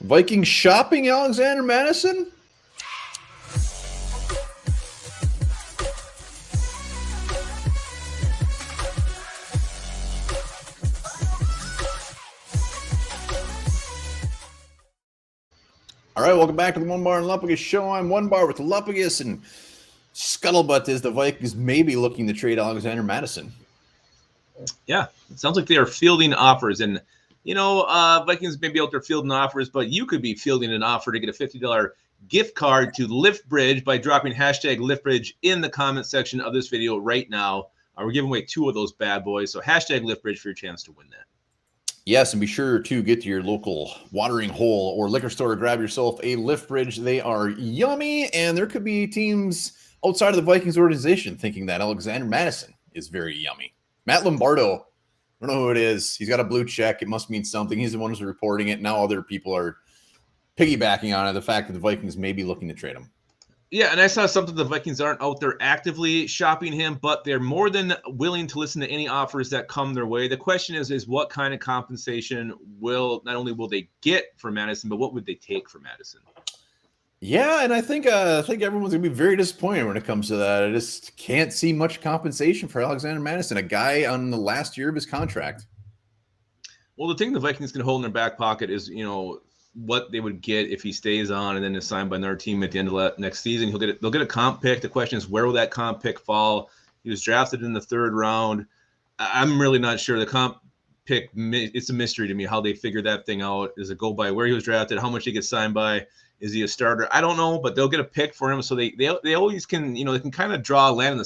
Vikings shopping Alexander Mattison? All right, welcome back to the Onebar and Lupagus show. I'm Onebar with Lupagus, and scuttlebutt is the Vikings maybe looking to trade Alexander Mattison. Yeah, it sounds like they are fielding offers, and Vikings may be out there fielding offers, but you could be fielding an offer to get a $50 gift card to LiftBridge by dropping hashtag LiftBridge in the comment section of this video right now. We're giving away 2 of those bad boys, so hashtag LiftBridge for your chance to win that. Yes, and be sure to get to your local watering hole or liquor store to grab yourself a LiftBridge. They are yummy, and there could be teams outside of the Vikings organization thinking that Alexander Mattison is very yummy. Matt Lombardo, I don't know who it is. He's got a blue check. It must mean something. He's the one who's reporting it. Now other people are piggybacking on it, the fact that the Vikings may be looking to trade him. Yeah, and I saw something the Vikings aren't out there actively shopping him, but they're more than willing to listen to any offers that come their way. The question is what kind of compensation not only will they get for Mattison, but what would they take for Mattison? Yeah, and I think everyone's gonna be very disappointed when it comes to that. I just can't see much compensation for Alexander Mattison, a guy on the last year of his contract. Well, the thing the Vikings can hold in their back pocket is, what they would get if he stays on and then is signed by another team at the end of next season. They'll get a comp pick. The question is, where will that comp pick fall? He was drafted in the 3rd round. I'm really not sure. The comp pick, it's a mystery to me how they figure that thing out. Does it go by where he was drafted, how much he gets signed by? Is he a starter? I don't know, but they'll get a pick for him. So they always can, they can kind of draw a line in the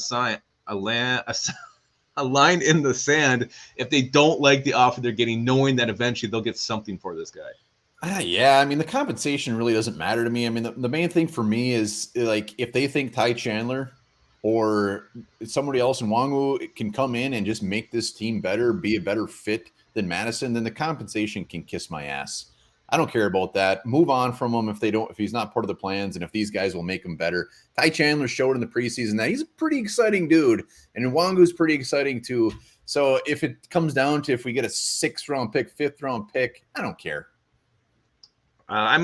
sand if they don't like the offer they're getting, knowing that eventually they'll get something for this guy. Yeah, I mean, the compensation really doesn't matter to me. I mean, the main thing for me is, like, if they think Ty Chandler or somebody else in Wangu can come in and just make this team better, be a better fit than Mattison, then the compensation can kiss my ass. I don't care about that. Move on from him if he's not part of the plans, and if these guys will make him better. Ty Chandler showed in the preseason that he's a pretty exciting dude, and Nwangu's pretty exciting too. So if it comes down to if we get a 6th-round pick, 5th-round pick, I don't care. I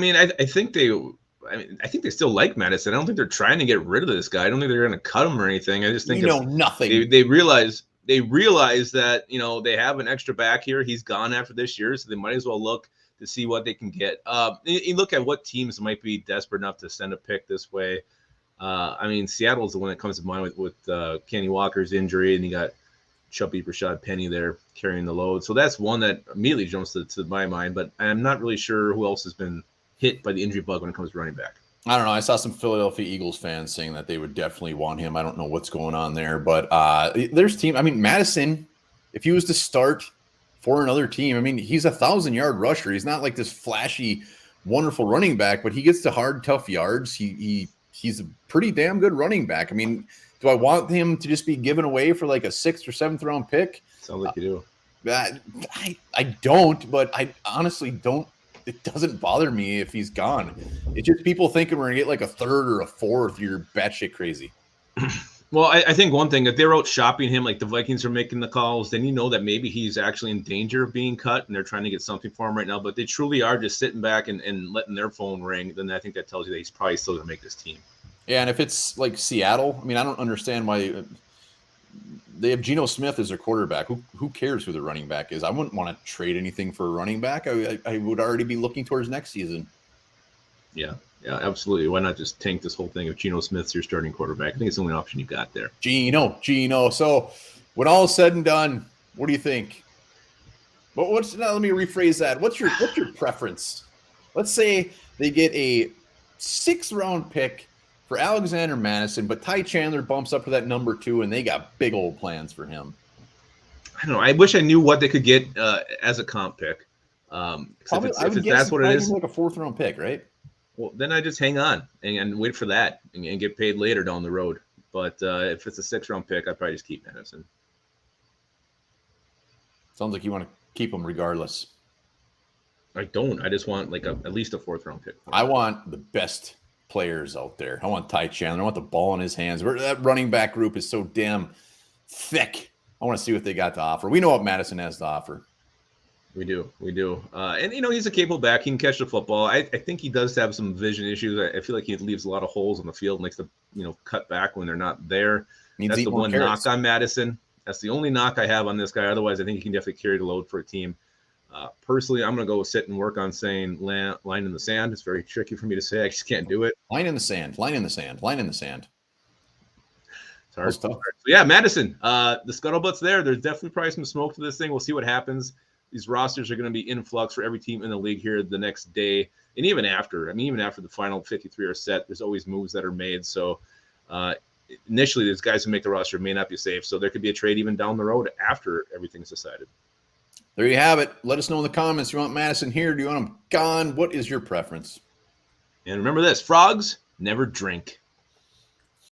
think they still like Mattison. I don't think they're trying to get rid of this guy. I don't think they're going to cut him or anything. I just think nothing. They realize that they have an extra back here. He's gone after this year, so they might as well look to see what they can get. You look at what teams might be desperate enough to send a pick this way. Seattle's the one that comes to mind with Kenny Walker's injury, and you got chubby Rashad Penny there carrying the load. So that's one that immediately jumps to my mind, but I'm not really sure who else has been hit by the injury bug when it comes to running back. I don't know. I saw some Philadelphia Eagles fans saying that they would definitely want him. I don't know what's going on there, but there's team. Mattison, if he was to start for another team, he's a 1,000-yard rusher. He's not like this flashy, wonderful running back, but he gets to hard, tough yards. He's a pretty damn good running back. Do I want him to just be given away for like a 6th or 7th-round pick? Sounds like you do. I don't, but I honestly don't. It doesn't bother me if he's gone. It's just people thinking we're going to get like a 3rd or a 4th. You're batshit crazy. Well, I think one thing, if they're out shopping him, like the Vikings are making the calls, then that maybe he's actually in danger of being cut, and they're trying to get something for him right now. But they truly are just sitting back and letting their phone ring. Then I think that tells you that he's probably still going to make this team. Yeah, and if it's like Seattle, I don't understand why they have Geno Smith as their quarterback. Who cares who the running back is? I wouldn't want to trade anything for a running back. I would already be looking towards next season. Yeah, absolutely. Why not just tank this whole thing if Geno Smith's your starting quarterback? I think it's the only option you got there. Geno. So when all is said and done, what do you think? But let me rephrase that. What's your preference? Let's say they get a 6th-round pick for Alexander Mattison, but Ty Chandler bumps up to that number 2, and they got big old plans for him. I don't know. I wish I knew what they could get as a comp pick. If that's what it is, like a 4th-round pick, right? Well, then I just hang on and wait for that and get paid later down the road. But if it's a 6th-round pick, I'd probably just keep Mattison. Sounds like you want to keep him regardless. I don't. I just want at least a 4th-round pick. I want the best players out there. I want Ty Chandler. I want the ball in his hands. That running back group is so damn thick. I want to see what they got to offer. We know what Mattison has to offer. We do. And, he's a capable back. He can catch the football. I think he does have some vision issues. I feel like he leaves a lot of holes on the field and likes to, cut back when they're not there. Needs to That's eat the more one carrots. knock on Mattison. That's the only knock I have on this guy. Otherwise, I think he can definitely carry the load for a team. Personally, I'm going to go sit and work on saying line in the sand. It's very tricky for me to say. I just can't do it. Line in the sand. It's hard. So yeah, Mattison, the scuttlebutt's there. There's definitely probably some smoke to this thing. We'll see what happens. These rosters are going to be in flux for every team in the league here the next day. And even after, even after the final 53 are set, there's always moves that are made. So initially, these guys who make the roster may not be safe. So there could be a trade even down the road after everything's decided. There you have it. Let us know in the comments. Do you want Mattison here? Do you want him gone? What is your preference? And remember this, frogs never drink.